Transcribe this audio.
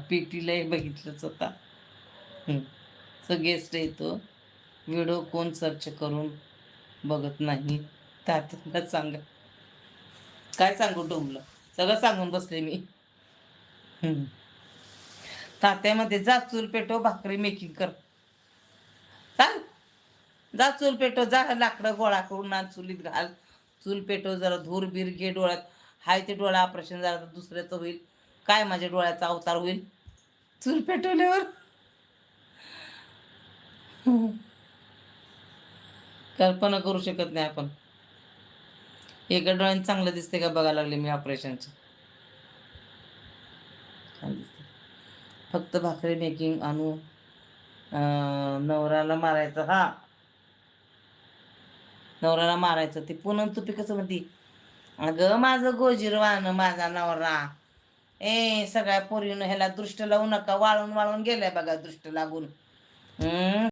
पीटीलाही बघितलंच होता. गेस्ट येतो. व्हिडिओ कोण सर्च करून बघत नाही. तात्यांना सांगा. काय सांगू डोमलं? सगळं सांगून बसले मी. तात्यामध्ये जा चूल पेटव, भाकरी मेकिंग कर. चाल, जा चूल पेटव, जा लाकडं गोळा करून आण, चुलीत घाल. चूल पेटव, जरा धूर बीर घे डोळ्यात. हाय ते डोळा ऑपरेशन झालं तर दुसऱ्याचं होईल. काय माझ्या डोळ्याचा अवतार होईल चूल पेटवल्यावर? कल्पना करू शकत नाही आपण. एका डोळ्याने चांगलं दिसते का बघायला लागले मी ऑपरेशनचं. फक्त भाकरी मेकिंग आणू. नवऱ्याला मारायचं. हा, नवऱ्याला मारायचं. ते पूनम तुपी कसं म्हणती, अगं माझं गोजीरवान माझा नवरा. सगळ्या पोरीनं ह्याला दृष्ट लावू नका, वाळून वाळून गेलाय बघा दृष्ट लागून.